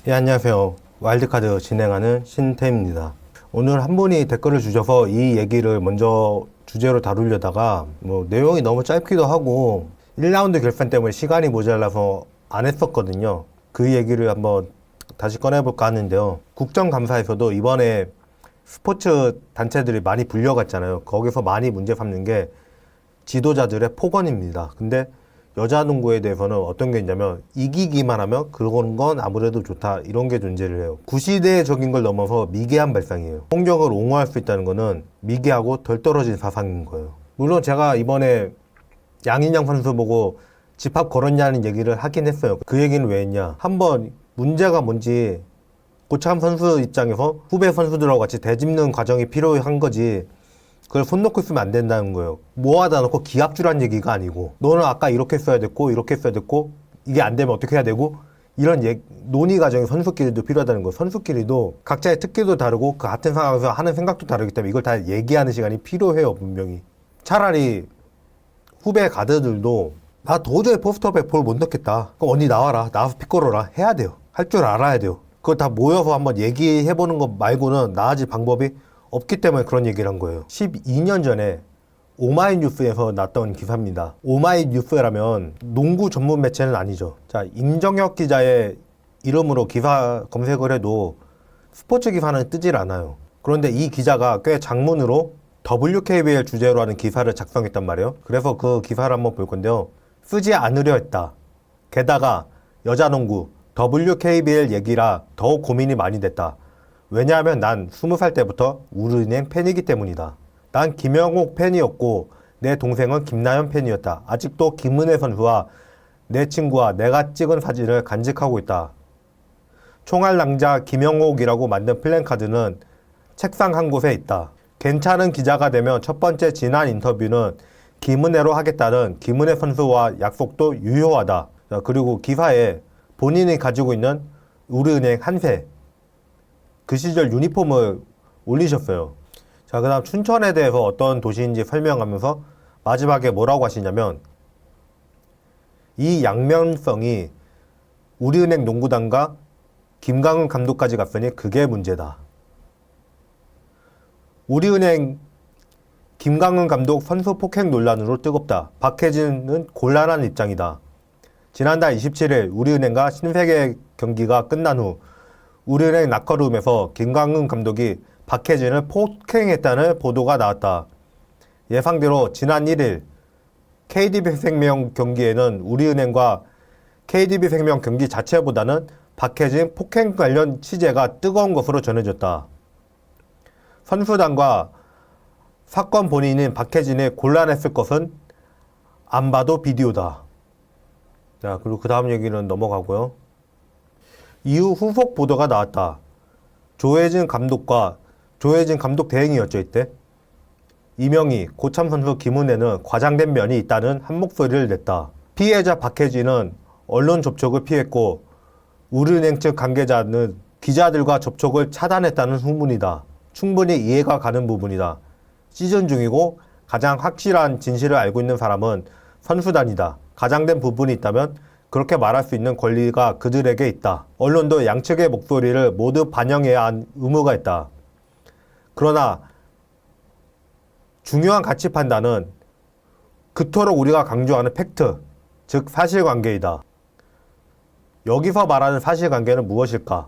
예, 안녕하세요. 와일드카드 진행하는 신태입니다. 오늘 한 분이 댓글을 주셔서 이 얘기를 먼저 주제로 다루려다가 내용이 너무 짧기도 하고 1라운드 결산 때문에 시간이 모자라서 안 했었거든요. 그 얘기를 한번 다시 꺼내볼까 하는데요. 국정감사에서도 이번에 스포츠 단체들이 많이 불려갔잖아요. 거기서 많이 문제 삼는 게 지도자들의 폭언입니다. 근데 여자 농구에 대해서는 어떤 게 있냐면 이기기만 하면 그런 건 아무래도 좋다 이런 게 존재를 해요. 구시대적인 걸 넘어서 미개한 발상이에요. 폭력을 옹호할 수 있다는 거는 미개하고 덜 떨어진 사상인 거예요. 물론 제가 이번에 양인영 선수 보고 집합 걸었냐는 얘기를 하긴 했어요. 그 얘기는 왜 했냐, 한번 문제가 뭔지 고참 선수 입장에서 후배 선수들하고 같이 되짚는 과정이 필요한 거지, 그걸 손 놓고 있으면 안 된다는 거예요. 모아다 놓고 기합주란 얘기가 아니고, 너는 아까 이렇게 써야 됐고 이렇게 써야 됐고 이게 안 되면 어떻게 해야 되고, 이런 논의 과정이 선수끼리도 필요하다는 거예요. 선수끼리도 각자의 특기도 다르고 그 같은 상황에서 하는 생각도 다르기 때문에 이걸 다 얘기하는 시간이 필요해요. 분명히. 차라리 후배 가드들도 나 도저히 포스트업에 볼 못 넣겠다, 그럼 언니 나와라, 나와서 픽 걸어라 해야 돼요. 할 줄 알아야 돼요. 그거 다 모여서 한번 얘기해보는 것 말고는 나아질 방법이 없기 때문에 그런 얘기를 한 거예요. 12년 전에 오마이뉴스에서 났던 기사입니다. 오마이뉴스라면 농구 전문 매체는 아니죠. 자, 임정혁 기자의 이름으로 기사 검색을 해도 스포츠 기사는 뜨질 않아요. 그런데 이 기자가 꽤 장문으로 WKBL 주제로 하는 기사를 작성했단 말이에요. 그래서 그 기사를 한번 볼 건데요. 쓰지 않으려 했다. 게다가 여자농구 WKBL 얘기라 더욱 고민이 많이 됐다. 왜냐하면 난 20살 때부터 우리은행 팬이기 때문이다. 난 김영옥 팬이었고 내 동생은 김나연 팬이었다. 아직도 김은혜 선수와 내 친구와 내가 찍은 사진을 간직하고 있다. 총알낭자 김영옥이라고 만든 플랜카드는 책상 한 곳에 있다. 괜찮은 기자가 되면 첫 번째 지난 인터뷰는 김은혜로 하겠다는 김은혜 선수와 약속도 유효하다. 그리고 기사에 본인이 가지고 있는 우리은행 한세, 그 시절 유니폼을 올리셨어요. 자, 그 다음 춘천에 대해서 어떤 도시인지 설명하면서 마지막에 뭐라고 하시냐면, 이 양면성이 우리은행 농구단과 김강은 감독까지 갔으니 그게 문제다. 우리은행 김강은 감독 선수 폭행 논란으로 뜨겁다. 박해진은 곤란한 입장이다. 지난달 27일 우리은행과 신세계 경기가 끝난 후 우리은행 라커룸에서 김강은 감독이 박해진을 폭행했다는 보도가 나왔다. 예상대로 지난 1일 KDB생명 경기에는 우리은행과 KDB생명 경기 자체보다는 박해진 폭행 관련 취재가 뜨거운 것으로 전해졌다. 선수단과 사건 본인인 박해진이 곤란했을 것은 안 봐도 비디오다. 자, 그리고 그 다음 얘기는 넘어가고요. 이후 후속 보도가 나왔다. 조혜진 감독 대행이었죠, 이때. 이명희, 고참 선수 김은혜는 과장된 면이 있다는 한 목소리를 냈다. 피해자 박혜진은 언론 접촉을 피했고 우리은행 측 관계자는 기자들과 접촉을 차단했다는 후문이다. 충분히 이해가 가는 부분이다. 시즌 중이고 가장 확실한 진실을 알고 있는 사람은 선수단이다. 가장된 부분이 있다면 그렇게 말할 수 있는 권리가 그들에게 있다. 언론도 양측의 목소리를 모두 반영해야 할 의무가 있다. 그러나 중요한 가치 판단은 그토록 우리가 강조하는 팩트, 즉 사실관계이다. 여기서 말하는 사실관계는 무엇일까?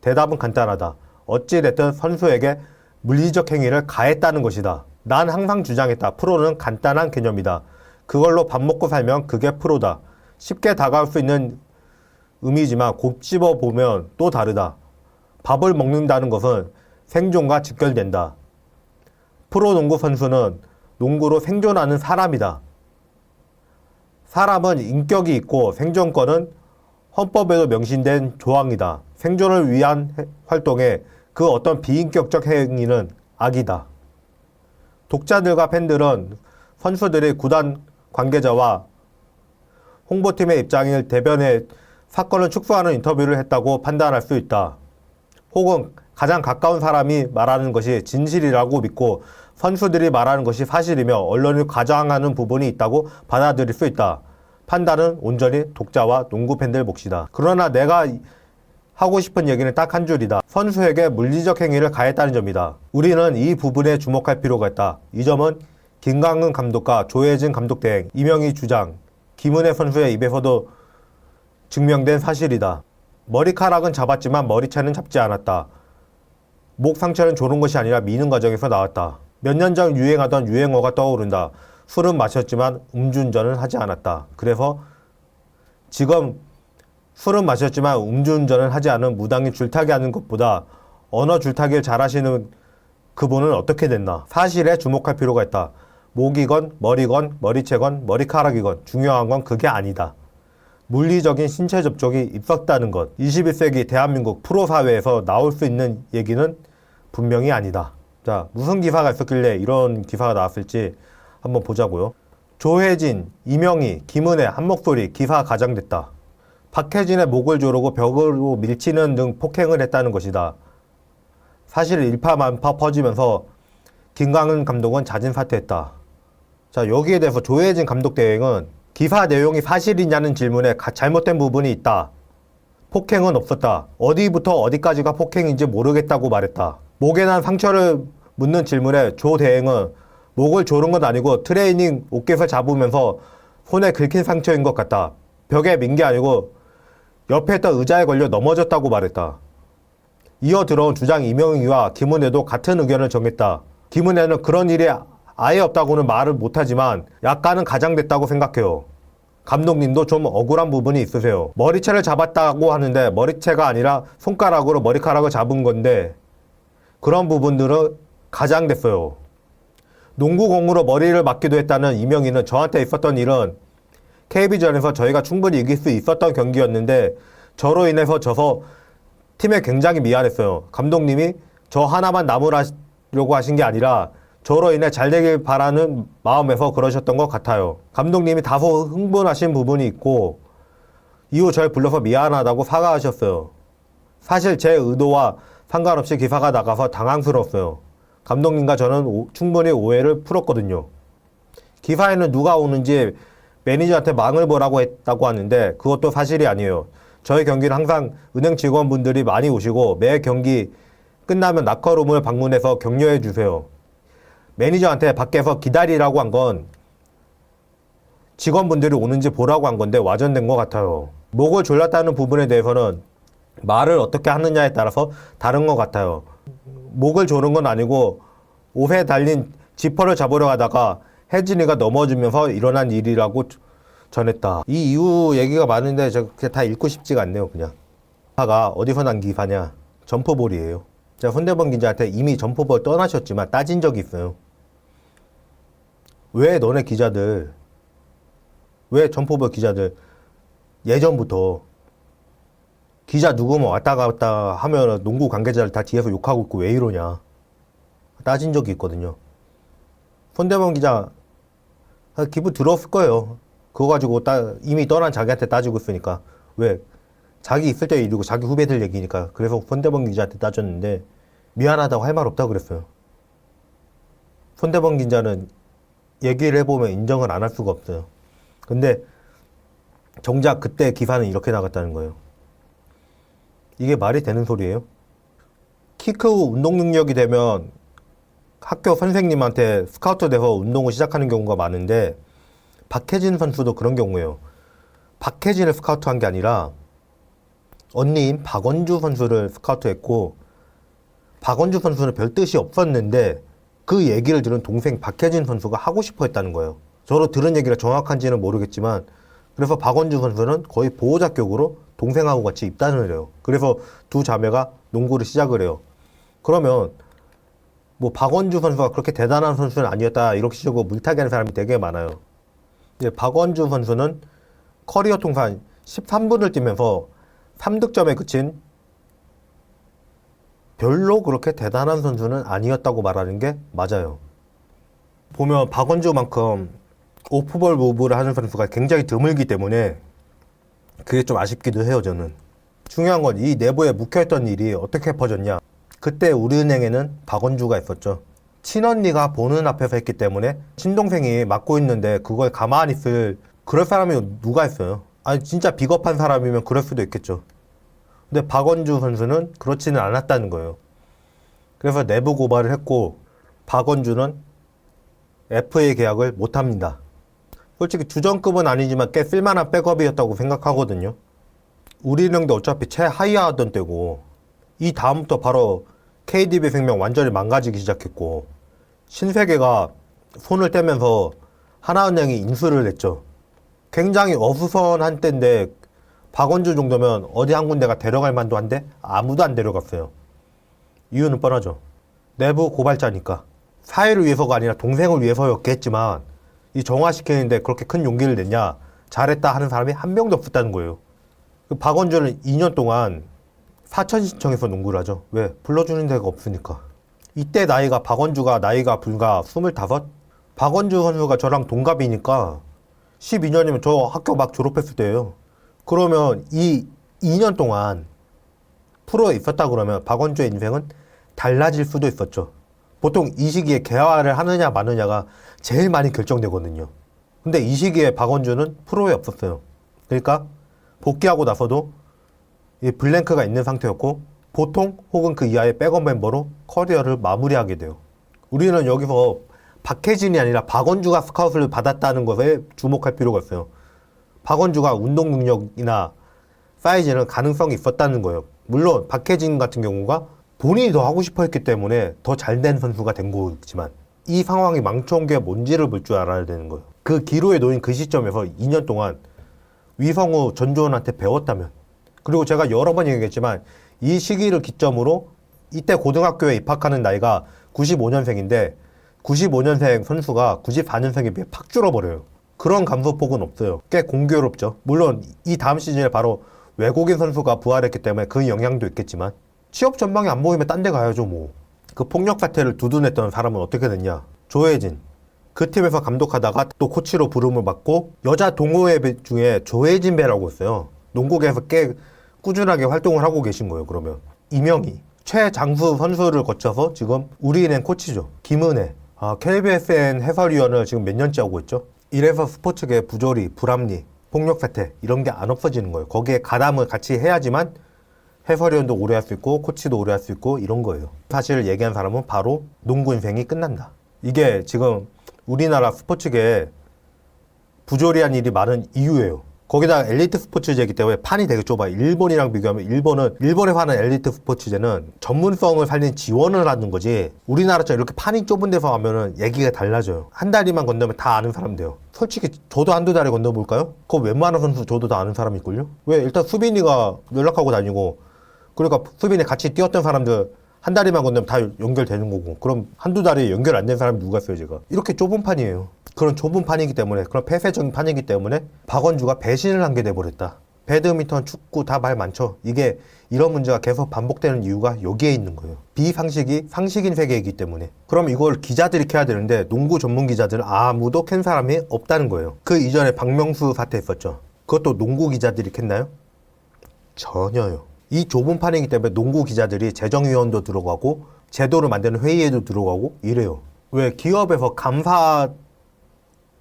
대답은 간단하다. 어찌됐든 선수에게 물리적 행위를 가했다는 것이다. 난 항상 주장했다. 프로는 간단한 개념이다. 그걸로 밥 먹고 살면 그게 프로다. 쉽게 다가올 수 있는 의미지만 곱씹어 보면 또 다르다. 밥을 먹는다는 것은 생존과 직결된다. 프로농구 선수는 농구로 생존하는 사람이다. 사람은 인격이 있고 생존권은 헌법에도 명시된 조항이다. 생존을 위한 활동에 그 어떤 비인격적 행위는 악이다. 독자들과 팬들은 선수들이 구단 관계자와 홍보팀의 입장을 대변해 사건을 축소하는 인터뷰를 했다고 판단할 수 있다. 혹은 가장 가까운 사람이 말하는 것이 진실이라고 믿고 선수들이 말하는 것이 사실이며 언론이 과장하는 부분이 있다고 받아들일 수 있다. 판단은 온전히 독자와 농구 팬들 몫이다. 그러나 내가 하고 싶은 얘기는 딱 한 줄이다. 선수에게 물리적 행위를 가했다는 점이다. 우리는 이 부분에 주목할 필요가 있다. 이 점은 김강은 감독과 조혜진 감독 대행, 이명희 주장, 김은혜 선수의 입에서도 증명된 사실이다. 머리카락은 잡았지만 머리채는 잡지 않았다. 목 상처는 조른 것이 아니라 미는 과정에서 나왔다. 몇 년 전 유행하던 유행어가 떠오른다. 술은 마셨지만 음주운전은 하지 않았다. 그래서 지금 술은 마셨지만 음주운전을 하지 않은 무당이 줄타기 하는 것보다 언어 줄타기를 잘하시는 그분은 어떻게 됐나? 사실에 주목할 필요가 있다. 목이건 머리건 머리채건 머리카락이건 중요한 건 그게 아니다. 물리적인 신체 접촉이 있었다는 것. 21세기 대한민국 프로사회에서 나올 수 있는 얘기는 분명히 아니다. 자, 무슨 기사가 있었길래 이런 기사가 나왔을지 한번 보자고요. 조혜진, 이명희, 김은혜 한 목소리 기사가 가장됐다. 박혜진의 목을 조르고 벽으로 밀치는 등 폭행을 했다는 것이다. 사실 일파만파 퍼지면서 김강은 감독은 자진 사퇴했다. 자, 여기에 대해서 조혜진 감독 대행은 기사 내용이 사실이냐는 질문에 잘못된 부분이 있다. 폭행은 없었다. 어디부터 어디까지가 폭행인지 모르겠다고 말했다. 목에 난 상처를 묻는 질문에 조 대행은 목을 조른 건 아니고 트레이닝 옷깃을 잡으면서 손에 긁힌 상처인 것 같다. 벽에 민 게 아니고 옆에 있던 의자에 걸려 넘어졌다고 말했다. 이어 들어온 주장 이명희와 김은혜도 같은 의견을 정했다. 김은혜는 그런 일이 아예 없다고는 말을 못하지만 약간은 가장됐다고 생각해요. 감독님도 좀 억울한 부분이 있으세요. 머리채를 잡았다고 하는데 머리채가 아니라 손가락으로 머리카락을 잡은 건데 그런 부분들은 가장됐어요. 농구공으로 머리를 맞기도 했다는 이명희는 저한테 있었던 일은 KB전에서 저희가 충분히 이길 수 있었던 경기였는데 저로 인해서 져서 팀에 굉장히 미안했어요. 감독님이 저 하나만 남으려고 하신 게 아니라 저로 인해 잘 되길 바라는 마음에서 그러셨던 것 같아요. 감독님이 다소 흥분하신 부분이 있고 이후 절 불러서 미안하다고 사과하셨어요. 사실 제 의도와 상관없이 기사가 나가서 당황스러웠어요. 감독님과 저는 충분히 오해를 풀었거든요. 기사에는 누가 오는지 매니저한테 망을 보라고 했다고 하는데 그것도 사실이 아니에요. 저희 경기는 항상 은행 직원분들이 많이 오시고 매 경기 끝나면 라커룸을 방문해서 격려해 주세요. 매니저한테 밖에서 기다리라고 한 건 직원분들이 오는지 보라고 한 건데 와전된 것 같아요. 목을 졸랐다는 부분에 대해서는 말을 어떻게 하느냐에 따라서 다른 것 같아요. 목을 조른 건 아니고 옷에 달린 지퍼를 잡으려 하다가 혜진이가 넘어지면서 일어난 일이라고 전했다. 이 이후 얘기가 많은데 제가 다 읽고 싶지가 않네요. 그냥 기사가 어디서 난 기사냐? 점프볼이에요. 제가 손대범 기자한테 이미 점프볼 떠나셨지만 따진 적이 있어요. 왜 너네 기자들, 왜 점프볼 기자들 예전부터 기자 누구면 왔다 갔다 하면 농구 관계자를 다 뒤에서 욕하고 있고 왜 이러냐 따진 적이 있거든요. 손대범 기자 기분 들었을 거예요. 그거 가지고 이미 떠난 자기한테 따지고 있으니까. 왜? 자기 있을 때 일이고 자기 후배들 얘기니까. 그래서 손대범 기자한테 따졌는데 미안하다고 할 말 없다고 그랬어요. 손대범 기자는 얘기를 해보면 인정을 안 할 수가 없어요. 근데 정작 그때 기사는 이렇게 나갔다는 거예요. 이게 말이 되는 소리예요? 키 크고 운동 능력이 되면 학교 선생님한테 스카우트 돼서 운동을 시작하는 경우가 많은데 박혜진 선수도 그런 경우예요. 박혜진을 스카우트한 게 아니라 언니인 박원주 선수를 스카우트했고 박원주 선수는 별 뜻이 없었는데 그 얘기를 들은 동생 박혜진 선수가 하고 싶어 했다는 거예요. 저로 들은 얘기가 정확한지는 모르겠지만 그래서 박원주 선수는 거의 보호자격으로 동생하고 같이 입단을 해요. 그래서 두 자매가 농구를 시작을 해요. 그러면 뭐 박원주 선수가 그렇게 대단한 선수는 아니었다 이렇게 식으로 물타기 하는 사람이 되게 많아요. 이제 박원주 선수는 커리어 통산 13분을 뛰면서 3득점에 그친 별로 그렇게 대단한 선수는 아니었다고 말하는 게 맞아요. 보면 박원주만큼 오프볼 무브를 하는 선수가 굉장히 드물기 때문에 그게 좀 아쉽기도 해요. 저는 중요한 건 이 내부에 묵혀있던 일이 어떻게 퍼졌냐. 그때 우리은행에는 박원주가 있었죠. 친언니가 보는 앞에서 했기 때문에 친동생이 맡고 있는데 그걸 가만히 있을 그럴 사람이 누가 있어요. 아니 진짜 비겁한 사람이면 그럴 수도 있겠죠. 근데 박원주 선수는 그렇지는 않았다는 거예요. 그래서 내부 고발을 했고 박원주는 FA 계약을 못합니다. 솔직히 주전급은 아니지만 꽤 쓸만한 백업이었다고 생각하거든요. 우리은행도 어차피 최하위하던 때고 이 다음부터 바로 KDB생명 완전히 망가지기 시작했고 신세계가 손을 떼면서 하나은행이 인수를 했죠. 굉장히 어수선한 때인데 박원주 정도면 어디 한 군데가 데려갈 만도 한데 아무도 안 데려갔어요. 이유는 뻔하죠. 내부 고발자니까. 사회를 위해서가 아니라 동생을 위해서였겠지만 이 정화시키는데 그렇게 큰 용기를 냈냐, 잘했다 하는 사람이 한 명도 없었다는 거예요. 그 박원주는 2년 동안 사천시청에서 농구를 하죠. 왜? 불러주는 데가 없으니까. 이때 나이가 박원주가 나이가 불과 25? 박원주 선수가 저랑 동갑이니까 12년이면 저 학교 막 졸업했을 때예요. 그러면 이 2년 동안 프로에 있었다 그러면 박원주의 인생은 달라질 수도 있었죠. 보통 이 시기에 개화를 하느냐 마느냐가 제일 많이 결정되거든요. 근데 이 시기에 박원주는 프로에 없었어요. 그러니까 복귀하고 나서도 이 블랭크가 있는 상태였고 보통 혹은 그 이하의 백업 멤버로 커리어를 마무리하게 돼요. 우리는 여기서 박혜진이 아니라 박원주가 스카웃을 받았다는 것에 주목할 필요가 있어요. 박원주가 운동 능력이나 사이즈는 가능성이 있었다는 거예요. 물론 박혜진 같은 경우가 본인이 더 하고 싶어 했기 때문에 더 잘된 선수가 된 거지만 이 상황이 망쳐온 게 뭔지를 볼 줄 알아야 되는 거예요. 그 기로에 놓인 그 시점에서 2년 동안 위성우 전조원한테 배웠다면, 그리고 제가 여러 번 얘기했지만 이 시기를 기점으로 이때 고등학교에 입학하는 나이가 95년생인데 95년생 선수가 94년생에 비해 팍 줄어버려요. 그런 감소폭은 없어요. 꽤 공교롭죠. 물론 이 다음 시즌에 바로 외국인 선수가 부활했기 때문에 그 영향도 있겠지만 취업 전망이 안 보이면 딴 데 가야죠 뭐. 그 폭력 사태를 두둔했던 사람은 어떻게 됐냐. 조혜진. 그 팀에서 감독하다가 또 코치로 부름을 받고 여자 동호회 중에 조혜진 배라고 있어요. 농구계에서 꽤 꾸준하게 활동을 하고 계신 거예요. 그러면 이명희. 최장수 선수를 거쳐서 지금 우리은행 코치죠. 김은혜. KBSN 해설위원을 지금 몇 년째 하고 있죠. 이래서 스포츠계 부조리, 불합리, 폭력 사태 이런 게 안 없어지는 거예요. 거기에 가담을 같이 해야지만 해설위원도 오래 할 수 있고 코치도 오래 할 수 있고 이런 거예요. 사실을 얘기한 사람은 바로 농구 인생이 끝난다. 이게 지금 우리나라 스포츠계에 부조리한 일이 많은 이유예요. 거기다 엘리트 스포츠제이기 때문에 판이 되게 좁아요. 일본이랑 비교하면 일본에서 하는 엘리트 스포츠제는 전문성을 살린 지원을 하는 거지 우리나라처럼 이렇게 판이 좁은 데서 하면은 얘기가 달라져요. 한 다리만 건너면 다 아는 사람 돼요. 솔직히 저도 한두 다리 건너볼까요? 그거 웬만한 선수 저도 다 아는 사람일걸요? 왜? 일단 수빈이가 연락하고 다니고 그러니까 수빈이 같이 뛰었던 사람들 한 다리만 건너면 다 연결되는 거고 그럼 한두 다리에 연결 안 된 사람이 누가 있어요 제가. 이렇게 좁은 판이에요. 그런 좁은 판이기 때문에 그런 폐쇄적인 판이기 때문에 박원주가 배신을 한 게 돼버렸다. 배드민턴, 축구 다 말 많죠. 이게 이런 문제가 계속 반복되는 이유가 여기에 있는 거예요. 비상식이 상식인 세계이기 때문에. 그럼 이걸 기자들이 캐야 되는데 농구 전문 기자들은 아무도 캔 사람이 없다는 거예요. 그 이전에 박명수 사태 있었죠. 그것도 농구 기자들이 캤나요? 전혀요. 이 좁은 판이기 때문에 농구 기자들이 재정위원도 들어가고 제도를 만드는 회의에도 들어가고 이래요. 왜? 기업에서 감사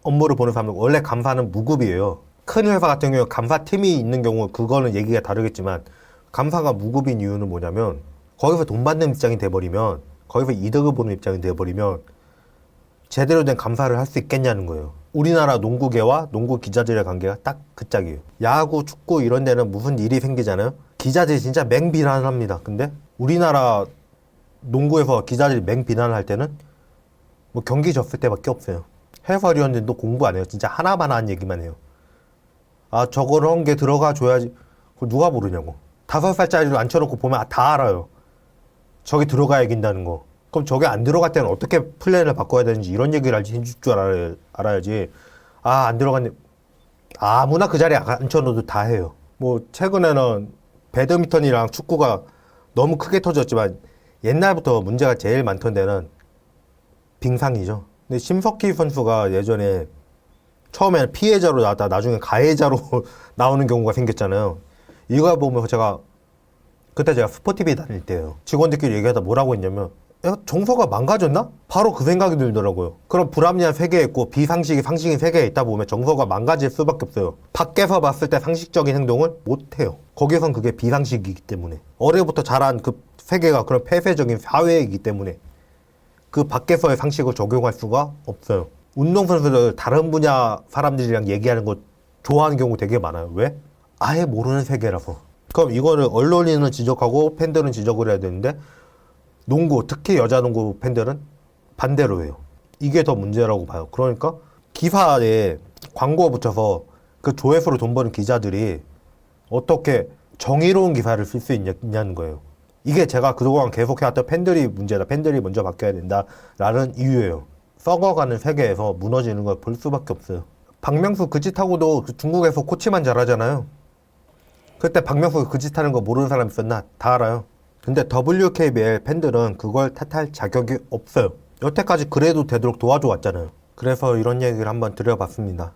업무를 보는 사람은 원래 감사는 무급이에요. 큰 회사 같은 경우 감사팀이 있는 경우 그거는 얘기가 다르겠지만 감사가 무급인 이유는 뭐냐면 거기서 돈 받는 입장이 돼버리면 거기서 이득을 보는 입장이 돼버리면 제대로 된 감사를 할 수 있겠냐는 거예요. 우리나라 농구계와 농구 기자들의 관계가 딱 그 짝이에요. 야구, 축구 이런 데는 무슨 일이 생기잖아요. 기자들이 진짜 맹비난을 합니다. 근데 우리나라 농구에서 기자들이 맹비난을 할 때는 뭐 경기 졌을 때밖에 없어요. 해설위원들도 공부 안 해요. 진짜 하나만 한 얘기만 해요. 저런 게 들어가 줘야지. 그걸 누가 모르냐고. 5살짜리를 앉혀놓고 보면 다 알아요. 저기 들어가야 이긴다는 거. 그럼 저게 안 들어갈 때는 어떻게 플랜을 바꿔야 되는지 이런 얘기를 해줄 줄 알아야지. 안 들어갔네. 아무나 그 자리에 앉혀놓어도 다 해요. 뭐 최근에는 배드민턴이랑 축구가 너무 크게 터졌지만 옛날부터 문제가 제일 많던 데는 빙상이죠. 근데 심석희 선수가 예전에 처음에는 피해자로 나왔다 나중에 가해자로 나오는 경우가 생겼잖아요. 이거 보면서 그때 제가 스포티비 다닐 때예요. 직원들끼리 얘기하다 뭐라고 했냐면 야, 정서가 망가졌나? 바로 그 생각이 들더라고요. 그럼 불합리한 세계에 있고 비상식이 상식인 세계에 있다 보면 정서가 망가질 수밖에 없어요. 밖에서 봤을 때 상식적인 행동을 못해요. 거기선 그게 비상식이기 때문에. 어려부터 자란 그 세계가 그런 폐쇄적인 사회이기 때문에 그 밖에서의 상식을 적용할 수가 없어요. 운동선수들 다른 분야 사람들이랑 얘기하는 거 좋아하는 경우 되게 많아요. 왜? 아예 모르는 세계라서. 그럼 이거를 언론인은 지적하고 팬들은 지적을 해야 되는데 농구, 특히 여자 농구 팬들은 반대로 해요. 이게 더 문제라고 봐요. 그러니까 기사에 광고 붙여서 그 조회수로 돈 버는 기자들이 어떻게 정의로운 기사를 쓸 수 있냐는 거예요. 이게 제가 그동안 계속 해왔던 팬들이 문제다. 팬들이 먼저 바뀌어야 된다라는 이유예요. 썩어가는 세계에서 무너지는 걸 볼 수밖에 없어요. 박명수 그 짓하고도 중국에서 코치만 잘하잖아요. 그때 박명수 그 짓하는 거 모르는 사람 있었나? 다 알아요. 근데 WKBL 팬들은 그걸 탓할 자격이 없어요. 여태까지 그래도 되도록 도와줘 왔잖아요. 그래서 이런 얘기를 한번 드려봤습니다.